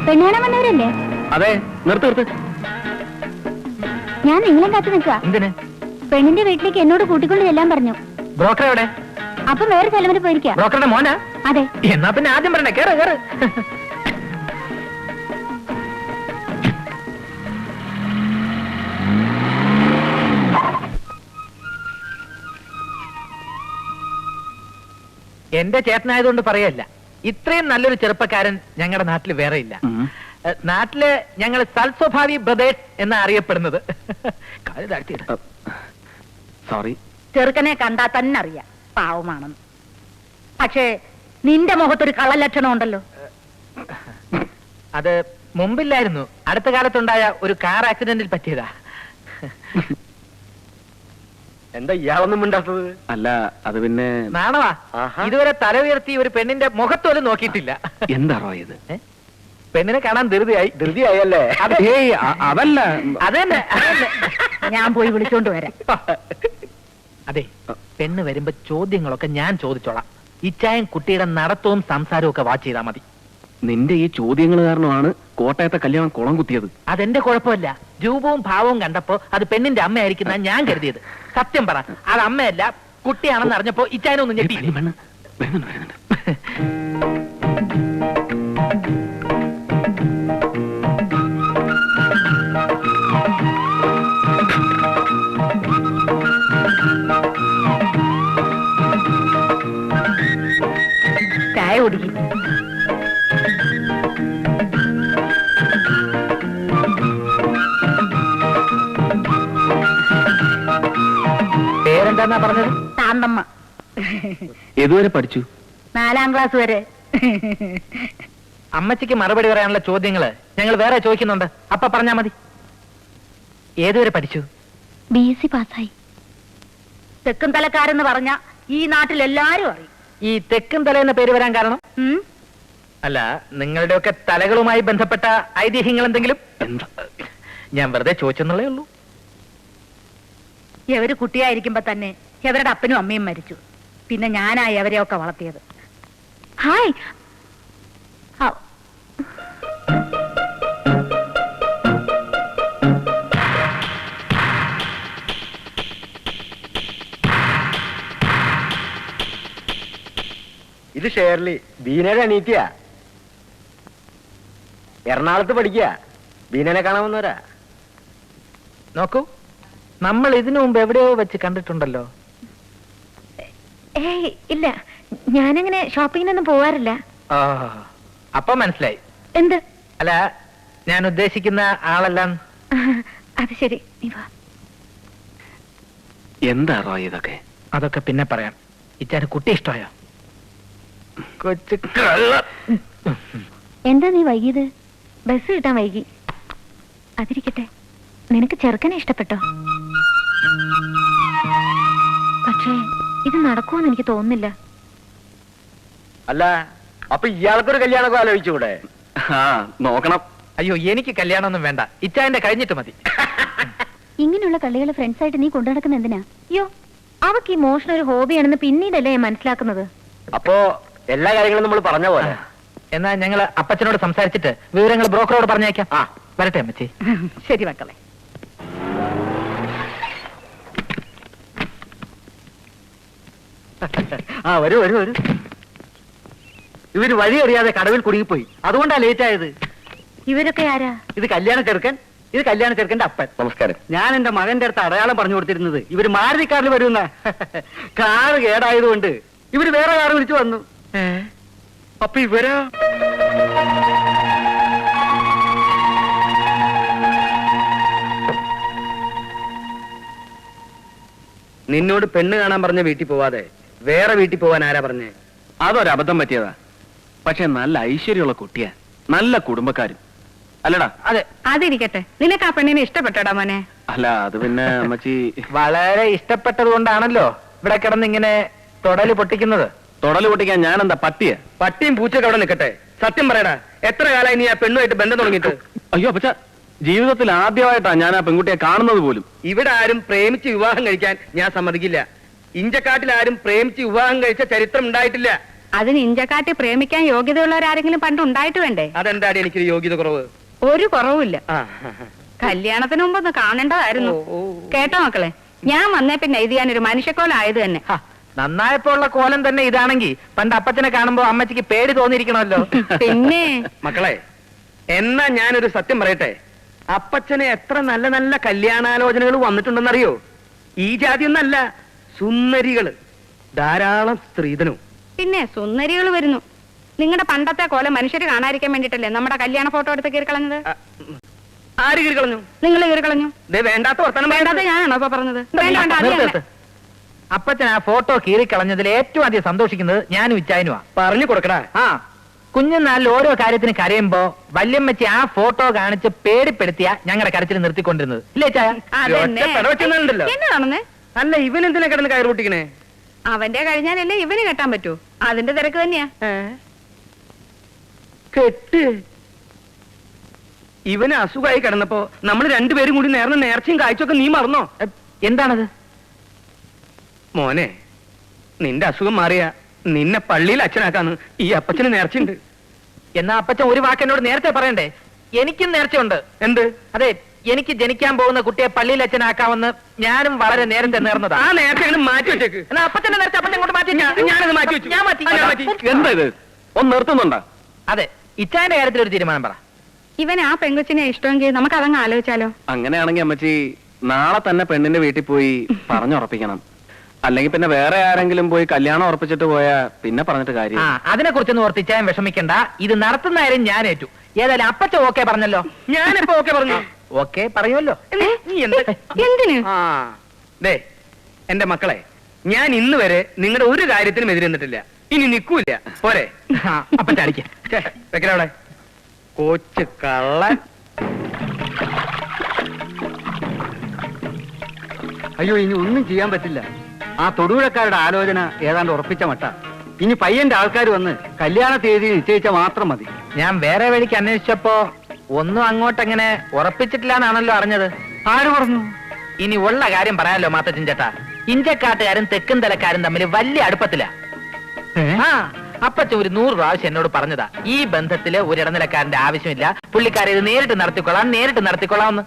പെണ്ണാണാൻ വന്നവരല്ലേ? അതെ, നിർത്ത്. ഞാൻ നിങ്ങളെ കാത്തു നിൽക്കുക. എന്തിന്? പെണ്ണിന്റെ വീട്ടിലേക്ക് എന്നോട് കൂട്ടിക്കൊണ്ട് ചെല്ലാൻ പറഞ്ഞു. ബ്രോക്കർ എവിടെ? അപ്പൊ വേറെ സ്ഥലം വരെ പോയിരിക്കാം. ബ്രോക്കറുടെ മോനാ? അതെ. എന്നാ പിന്നെ ആദ്യം പറയണേ, കേറ് കേറ്. എന്റെ ചേട്ടനായതുകൊണ്ട് പറയല്ല, ഇത്രയും നല്ലൊരു ചെറുപ്പക്കാരൻ ഞങ്ങളുടെ നാട്ടിൽ വേറെ ഇല്ല. നാട്ടില് ഞങ്ങൾ സൽസ്വഭാവി ബ്രദേഴ്സ് എന്നാ അറിയപ്പെടുന്നത്. സോറി. ചെറുക്കനെ കണ്ടാ തന്നെ അറിയാം പാവമാണെന്ന്. പക്ഷേ നിന്റെ മുഖത്തൊരു കള്ളലക്ഷണം ഉണ്ടല്ലോ. അത് മുമ്പില്ലായിരുന്നു, അടുത്ത കാലത്തുണ്ടായ ഒരു കാർ ആക്സിഡന്റിൽ പറ്റിയതാ. എന്താ ഇയാളൊന്നും മിണ്ടാത്തത്? അല്ല, അത് പിന്നെ നാണവാ. ഇതുവരെ തല ഉയർത്തി ഒരു പെണ്ണിന്റെ മുഖത്തോലും നോക്കിയിട്ടില്ല. എന്താണോ ഇത്? പെണ്ണിനെ കാണാൻ ധൃതിയായല്ലേ? അതല്ല, അതന്നെ. ഞാൻ പോയി വിളിച്ചോണ്ട് വരാം. അതെ, പെണ്ണ് വരുമ്പോ ചോദ്യങ്ങളൊക്കെ ഞാൻ ചോദിച്ചോളാം. ഇച്ചായം കുട്ടിയുടെ നടത്തവും സംസാരവും ഒക്കെ വാച്ച് ചെയ്താൽ മതി. നിന്റെ ഈ ചോദ്യങ്ങൾ കാരണമാണ് കോട്ടയത്തെ കല്യാണം കുളം കുത്തിയത്. അതെന്റെ കുഴപ്പമില്ല. രൂപവും ഭാവവും കണ്ടപ്പോ അത് പെണ്ണിന്റെ അമ്മയായിരിക്കുന്ന ഞാൻ കരുതിയത്. സത്യം പറ, അത് അമ്മയല്ല കുട്ടിയാണെന്ന് അറിഞ്ഞപ്പോ ഇച്ചായനൊന്നും ഞെട്ടി. ചായ കുടിക്കും. പേരെന്താ പറഞ്ഞത്? ശാന്തമ്മ. ഏതുവരെ പഠിച്ചു? 4ാം ക്ലാസ് വരെ. അമ്മച്ചിക്ക് മറുപടി പറയാനുള്ള ചോദ്യങ്ങള് ഞങ്ങൾ വേറെ ചോദിക്കുന്നുണ്ട്, അപ്പ പറഞ്ഞാ മതി. ഏതുവരെ പഠിച്ചു? BSc പാസ്സായി. തെക്കും തലക്കാരെന്ന് പറഞ്ഞ ഈ നാട്ടിൽ എല്ലാരും അറിയും. ഈ തെക്കും തല എന്ന പേര് വരാൻ കാരണം? അല്ല, നിങ്ങളുടെയൊക്കെ തലകളുമായി ബന്ധപ്പെട്ട ഐതിഹ്യങ്ങൾ എന്തെങ്കിലും? ഞാൻ വെറുതെ ചോദിച്ചെന്നുള്ളേ ഉള്ളൂ. എവര് കുട്ടിയായിരിക്കുമ്പോ തന്നെ എവരുടെ അപ്പനും അമ്മയും മരിച്ചു. പിന്നെ ഞാനായി അവരെയൊക്കെ വളർത്തിയത്. ഹായ്. ഇത് ഷേർലി, ബീനയുടെ അനീറ്റിയാ. എറണാകുളത്ത് പഠിക്കുക. ബീനനെ കാണാമെന്നവരാ. നോക്കൂ, നമ്മൾ ഇതിനു മുമ്പ് എവിടെയോ വെച്ച് കണ്ടിട്ടുണ്ടല്ലോ. ഏയ് ഇല്ല, ഞാനങ്ങനെ ഷോപ്പിങ്ങിനൊന്നും പോവാറില്ല. അപ്പൊ മനസ്സിലായി. എന്ത്? അല്ല, ഞാൻ ഉദ്ദേശിക്കുന്ന ആളെല്ലാം. അത് ശരി, നീ വാ. എന്താണോ ഇതൊക്കെ? അതൊക്കെ പിന്നെ പറയാം. ഇച്ചാന് കുട്ടി ഇഷ്ടമായോ? എന്താ നീ വൈകിയത്? ബസ് കിട്ടാൻ വൈകി. അതിരിക്കട്ടെ, നിനക്ക് ചെറുക്കനെ ഇഷ്ടപ്പെട്ടോ? പക്ഷേ ഇത് നടക്കുമെന്ന് എനിക്ക് തോന്നുന്നില്ല. അല്ല, അപ്പൊ ഇയാൾക്കൊരു കല്യാണമൊക്കെ ആലോചിച്ചുകൂടെ? നോക്കണം. അയ്യോ, എനിക്ക് കല്യാണമൊന്നും വേണ്ട. ഇച്ചായന്റെ കഴിഞ്ഞിട്ട് മതി. ഇങ്ങനെയുള്ള കളികളെ ഫ്രണ്ട്സായിട്ട് നീ കൊണ്ടു നടക്കുന്ന എന്തിനാ? അയ്യോ, അവക്ക് ഈ മോഷണം ഒരു ഹോബിയാണെന്ന് പിന്നീടല്ലേ ഞാൻ മനസ്സിലാക്കുന്നത്. അപ്പോ എല്ലാ കാര്യങ്ങളും നമ്മൾ പറഞ്ഞ പോലെ. എന്നാ ഞങ്ങൾ അപ്പച്ചനോട് സംസാരിച്ചിട്ട് വിവരങ്ങൾ ബ്രോക്കറോട് പറഞ്ഞേക്കാം. വരട്ടെ അമ്മച്ചി. ശരി മക്കളെ. വരൂ വരൂ വരൂ. ഇവര് വഴി അറിയാതെ കടവിൽ കുടുങ്ങിപ്പോയി, അതുകൊണ്ടാ ലേറ്റ് ആയത്. ഇവരൊക്കെ ആരാ? ഇത് കല്യാണ ചെറുക്കൻ, ഇത് കല്യാണ ചെറുക്കന്റെ അപ്പൻ. നമസ്കാരം. ഞാൻ എന്റെ മകന്റെ അടുത്ത് അടയാളം പറഞ്ഞു കൊടുത്തിരുന്നത് ഇവര് മാരുതി കാറിൽ വരുന്ന. കാറ് കേടായതുകൊണ്ട് ഇവര് വേറെ കാറ് വിളിച്ചു വന്നു. അപ്പൊ ഇവരോ? നിന്നോട് പെണ്ണ് കാണാൻ പറഞ്ഞ വീട്ടിൽ പോവാതെ വേറെ വീട്ടിൽ പോവാൻ ആരാ പറഞ്ഞേ? അതൊരബദ്ധം പറ്റിയതാ. പക്ഷെ നല്ല ഐശ്വര്യമുള്ള കുട്ടിയാ, നല്ല കുടുംബക്കാരും. അല്ലടാ? അതെ. അതിരിക്കട്ടെ, നിനക്ക് ആ പെണ്ണിനെ ഇഷ്ടപ്പെട്ടോടാ മോനെ? അല്ല, അത് പിന്നെ അമ്മച്ചി വളരെ ഇഷ്ടപ്പെട്ടത് കൊണ്ടാണല്ലോ ഇവിടെ കിടന്ന് ഇങ്ങനെ തൊടല് പൊട്ടിക്കുന്നത്. തൊടല് പൊട്ടിക്കാൻ ഞാൻ എന്താ പട്ടിയ? പട്ടിയും പൂച്ചയൊക്കെ അവിടെ നിൽക്കട്ടെ. സത്യം പറയടാ, എത്ര കാലമായി നീ ആ പെണ്ണുമായിട്ട് ബന്ധം തുടങ്ങിയിട്ട്? അയ്യോ അപ്പച്ച, ജീവിതത്തിൽ ആദ്യമായിട്ടാ ഞാൻ ആ പെൺകുട്ടിയെ കാണുന്നത് പോലും. ഇവിടെ ആരും പ്രേമിച്ച് വിവാഹം കഴിക്കാൻ ഞാൻ സമ്മതിക്കില്ല. ഇഞ്ചക്കാട്ടിൽ ആരും പ്രേമിച്ച് വിവാഹം കഴിച്ച ചരിത്രം ഉണ്ടായിട്ടില്ല. അതിന് ഇഞ്ചക്കാട്ടി പ്രേമിക്കാൻ യോഗ്യതയുള്ളവരാരെങ്കിലും പണ്ട് ഉണ്ടായിട്ട് വേണ്ടേ? അതെന്താടി എനിക്കൊരു യോഗ്യത കുറവ്? ഒരു കുറവുമില്ല. ആ, കല്യാണത്തിന് മുമ്പ് ഒന്ന് കാണേണ്ടതായിരുന്നു. കേട്ടോ മക്കളെ, ഞാൻ വന്നേ പിന്നെ ഇത് ഞാനൊരു മനുഷ്യക്കോലായത് തന്നെ. ഹ, നന്നായപ്പോ ഉള്ള കോലം തന്നെ ഇതാണെങ്കിൽ പണ്ട് അപ്പച്ചനെ കാണുമ്പോ അമ്മച്ചിക്ക് പേടി തോന്നിയിരിക്കണമല്ലോ. പിന്നെ മക്കളെ, എന്നാ ഞാനൊരു സത്യം പറയട്ടെ. അപ്പച്ചന് എത്ര നല്ല നല്ല കല്യാണാലോചനകൾ വന്നിട്ടുണ്ടെന്നറിയോ? ഈ ജാതി ഒന്നല്ല, സുന്ദരികള് ധാരാളം സ്ത്രീധനവും. പിന്നെ സുന്ദരികൾ വരുന്നു. നിങ്ങളുടെ പണ്ടത്തെ കോലം മനുഷ്യര് കാണാതിരിക്കാൻ വേണ്ടിട്ടല്ലേ നമ്മുടെ കല്യാണ ഫോട്ടോ എടുത്ത് കീറിക്കളഞ്ഞത്? ആര് കീറി കളഞ്ഞു? നിങ്ങൾ കീറിക്കളഞ്ഞു. വേണ്ടാത്ത വർത്തമാനം വേണ്ടാതെ ഞാനാണോ ഇപ്പൊ പറഞ്ഞത്? വേണ്ട, വേണ്ട, അത് നിർത്ത്, ഞാൻ- നിർത്ത്. അപ്പച്ചൻ ആ ഫോട്ടോ കീറിക്കളഞ്ഞതിൽ ഏറ്റവും അധികം സന്തോഷിക്കുന്നത് ഞാനും ഇച്ചായനുമാ. പറഞ്ഞു കൊടുക്കടാ. ആ, കുഞ്ഞുനാളിൽ ഓരോ കാര്യത്തിന് കരയുമ്പോ വല്യമ്മച്ചി ആ ഫോട്ടോ കാണിച്ച് പേടിപ്പെടുത്തിയ ഞങ്ങളുടെ കരച്ചിൽ നിർത്തിക്കൊണ്ടിരുന്നത് ഇല്ലേ ചായ? അതന്നെ. ഒറ്റ പെടവെച്ചുണ്ടല്ലോ. എന്നതാണെന്ന്? അല്ല, ഇവൻ എന്തിനാ കിടന്ന് കയറി പൊട്ടിക്കണേ? അവന്റെ കഴിഞ്ഞാലല്ലേ ഇവന് കെട്ടാൻ പറ്റൂ. അതിന്റെ തിരക്ക് തന്നെയാ. കെട്ട്. ഇവന് അസുഖമായി കിടന്നപ്പോ നമ്മൾ രണ്ടുപേരും കൂടി നേർന്ന നേർച്ചയും കാഴ്ചയൊക്കെ നീ മറന്നോ? എന്താണത്? മോനെ, നിന്റെ അസുഖം മാറിയ നിന്നെ പള്ളിയിൽ അച്ഛനാക്കാന്ന് ഈ അപ്പച്ചന് നേർച്ചയുണ്ട്. എന്നാ അപ്പച്ചൻ ഒരു വാക്ക് എന്നോട് നേരത്തെ പറയണ്ടേ? എനിക്കും നേർച്ചയുണ്ട്. എന്ത്? അതെ, എനിക്ക് ജനിക്കാൻ പോകുന്ന കുട്ടിയെ പള്ളിയിൽ അച്ഛനാക്കാമെന്ന് ഞാനും വളരെ നേരത്തെ നേർന്നതാ. ആ നേർച്ച അങ്ങട് മാറ്റി വെച്ചേക്ക്. എന്നാ അപ്പച്ചന്റെ നേർച്ച അപ്പച്ചൻ കൊണ്ട് മാറ്റി. ഞാനത് മാറ്റി വെച്ചു. ഞാൻ മാറ്റി. ആ, ഞാൻ മാറ്റി. എന്താ ഇത്? ഒന്ന് നിർത്തുന്നുണ്ടാ? അതെ, ഇച്ചാന്റെ കാര്യത്തിൽ ഒരു തീരുമാനം പറ. ഇവൻ ആ പെങ്കൊച്ചിനെ ഇഷ്ടമെങ്കിൽ നമുക്ക് അതങ്ങ് ആലോചിച്ചാലോ? അങ്ങനെയാണെങ്കിൽ അമ്മച്ചി നാളെ തന്നെ പെണ്ണിന്റെ വീട്ടിൽ പോയി പറഞ്ഞുറപ്പിക്കണം. അല്ലെങ്കിൽ പിന്നെ വേറെ ആരെങ്കിലും പോയി കല്യാണം ഉറപ്പിച്ചിട്ട് പോയാ പിന്നെ പറഞ്ഞിട്ട് ആ, കാര്യം. അതിനെ കുറിച്ചൊന്നും ഓർത്ത് ഇച്ചായൻ വിഷമിക്കണ്ട. ഇത് നടത്തുന്ന കാര്യം ഞാൻ ഏറ്റു. ഏതായാലും അപ്പച്ച ഓക്കെ പറഞ്ഞല്ലോ. ഞാനിപ്പോ ഓക്കെ പറഞ്ഞു. ഓക്കെ പറയുമല്ലോ. നീ എന്ത്? എന്തിന്? ആ, ദേ എന്റെ മക്കളെ, ഞാൻ ഇന്ന് വരെ നിങ്ങളുടെ ഒരു കാര്യത്തിനും എതിരെ നിന്നിട്ടില്ല. ഇനി നിൽക്കൂല. പോരെ? അപ്പച്ച അടിക്ക. വെക്കലവിടെ കോച്ച് കള്ള. അയ്യോ, ഇനി ഒന്നും ചെയ്യാൻ പറ്റില്ല. ആ തൊടുപുഴക്കാരുടെ ആലോചന ഏതാണ്ട് ഉറപ്പിച്ച മട്ട. ഇനി പയ്യന്റെ ആൾക്കാർ വന്ന് കല്യാണ തീയതി നിശ്ചയിച്ച മാത്രം മതി. ഞാൻ വേറെ വഴിക്ക് അന്വേഷിച്ചപ്പോ ഒന്നും അങ്ങോട്ടങ്ങനെ ഉറപ്പിച്ചിട്ടില്ല എന്നാണല്ലോ അറിഞ്ഞത്. ആര് പറഞ്ഞു? ഇനി ഉള്ള കാര്യം പറയാലോ മാത്തച്ഛൻ ചേട്ടാ. ഇഞ്ചക്കാട്ടുകാരും തെക്കും തലക്കാരും തമ്മിൽ വലിയ അടുപ്പത്തില. ആ, അപ്പച്ച ഒരു 100 പ്രാവശ്യം എന്നോട് പറഞ്ഞതാ, ഈ ബന്ധത്തില് ഒരു ഇടനിലക്കാരന്റെ ആവശ്യമില്ല, പുള്ളിക്കാരെ ഇത് നേരിട്ട് നടത്തിക്കൊള്ളാമെന്ന്.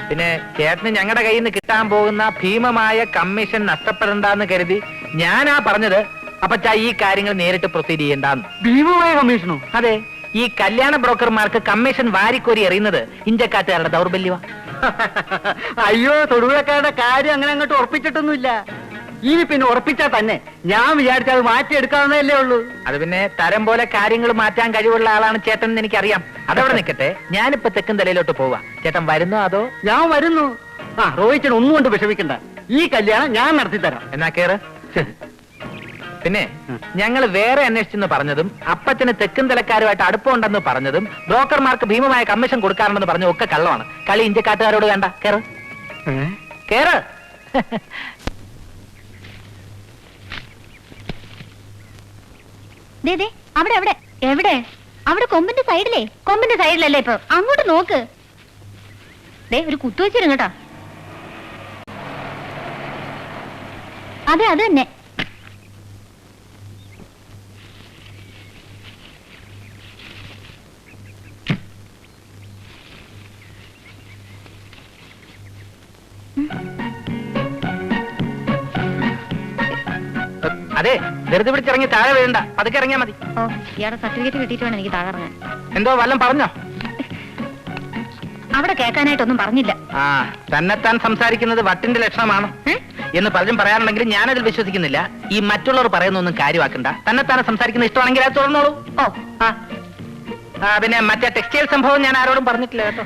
പിന്നെ ചേട്ടന് ഞങ്ങളുടെ കയ്യിൽ നിന്ന് കിട്ടാൻ പോകുന്ന ഭീമമായ കമ്മീഷൻ നഷ്ടപ്പെടണ്ടെന്ന് കരുതി ഞാനാ പറഞ്ഞത് അപ്പച്ച ഈ കാര്യങ്ങൾ നേരിട്ട് പ്രൊസീഡ് ചെയ്യണ്ടെന്ന്. ഭീമമായ കമ്മീഷനോ? അതെ, ഈ കല്യാണ ബ്രോക്കർമാർക്ക് കമ്മീഷൻ വാരിക്കോരി എറിയുന്നത് ഇഞ്ചക്കാട്ടുകാരുടെ ദൗർബല്യമാ. അയ്യോ, തൊടുപുഴക്കാരുടെ കാര്യം അങ്ങനെ അങ്ങോട്ട് ഉറപ്പിച്ചിട്ടൊന്നുമില്ല. ഇനി പിന്നെ ഉറപ്പിച്ചാൽ തന്നെ ഞാൻ വിചാരിച്ച അത് മാറ്റിയെടുക്കാവുന്നതല്ലേ ഉള്ളൂ. അത് പിന്നെ തരം പോലെ കാര്യങ്ങൾ മാറ്റാൻ കഴിവുള്ള ആളാണ് ചേട്ടൻ എന്ന് എനിക്കറിയാം. അതവിടെ നിൽക്കട്ടെ, ഞാനിപ്പോ തെക്കൻ തലയിലോട്ട് പോവാ. ചേട്ടൻ വരുന്നോ അതോ? ഞാൻ വരുന്നു. ആ, റോഹിച്ചൻ ഒന്നും കൊണ്ട് വിഷമിക്കണ്ട. ഈ കല്യാണം ഞാൻ നടത്തി തരാം. എന്നാ കേറ്. പിന്നെ ഞങ്ങൾ വേറെ അന്വേഷിച്ചെന്ന് പറഞ്ഞതും അപ്പച്ചന് തെക്കൻ തലക്കാരുമായിട്ട് അടുപ്പമുണ്ടെന്ന് പറഞ്ഞതും ബ്രോക്കർമാർക്ക് ഭീമമായ കമ്മീഷൻ കൊടുക്കാറുണ്ടെന്ന് പറഞ്ഞതും ഒക്കെ കള്ളമാണ്. കളി ഇഞ്ചക്കാട്ടുകാരോട് വേണ്ട. കേറ് കേറ്. അവിടെ എവിടെ? അവിടെ കൊമ്പിന്റെ സൈഡിലേ. കൊമ്പിന്റെ സൈഡിലല്ലേ ഇപ്പൊ? അങ്ങോട്ട് നോക്ക്. ഒരു കുത്തു വെച്ചിരും കേട്ടോ. അതെ, അത് തന്നെ. അതെ, വെറുതെ പിടിച്ചിറങ്ങി താഴെ വീഴണ്ട, പതുക്കെ ഇറങ്ങിയാ മതി. ഓ, ഇയാളുടെ സർട്ടിഫിക്കറ്റ് കിട്ടിയിട്ട് വേണം എനിക്ക് താഴെ. എന്തോ വല്ലതും പറഞ്ഞോ? അവിടെ കേൾക്കാനായിട്ടൊന്നും പറഞ്ഞില്ല. ആ, തന്നെത്താൻ സംസാരിക്കുന്നത് വട്ടിന്റെ ലക്ഷണമാണ് എന്ന് പലരും പറയാറുണ്ടെങ്കിലും ഞാനതിൽ വിശ്വസിക്കുന്നില്ല. ഈ മറ്റുള്ളവർ പറയുന്നൊന്നും കാര്യമാക്കണ്ട. തന്നെത്താനെ സംസാരിക്കുന്ന ഇഷ്ടമാണെങ്കിൽ അത് തുറന്നോളൂ. ഓ, ആ, പിന്നെ മറ്റേ ടെക്സ്റ്റൈൽ സംഭവം ഞാൻ ആരോടും പറഞ്ഞിട്ടില്ല കേട്ടോ.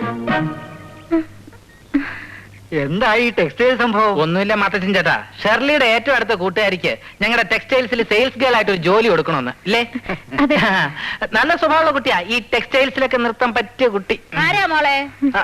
എന്തായി ടെക്സ്റ്റൈൽ സംഭവം? ഒന്നുമില്ല മാത്തച്ഛൻ ചേട്ടാ, ഷെർലിയുടെ ഏറ്റവും അടുത്ത കൂട്ടുകാരിക്ക് ഞങ്ങളുടെ ടെക്സ്റ്റൈൽസിൽ സെയിൽസ് ഗേൾ ആയിട്ട് ഒരു ജോലി കൊടുക്കണമെന്ന് ഇല്ലേ? നല്ല സ്വഭാവമുള്ള കുട്ടിയാ, ഈ ടെക്സ്റ്റൈൽസിലൊക്കെ നൃത്തം പറ്റിയ കുട്ടി. ആരാ മോളെ? ആ,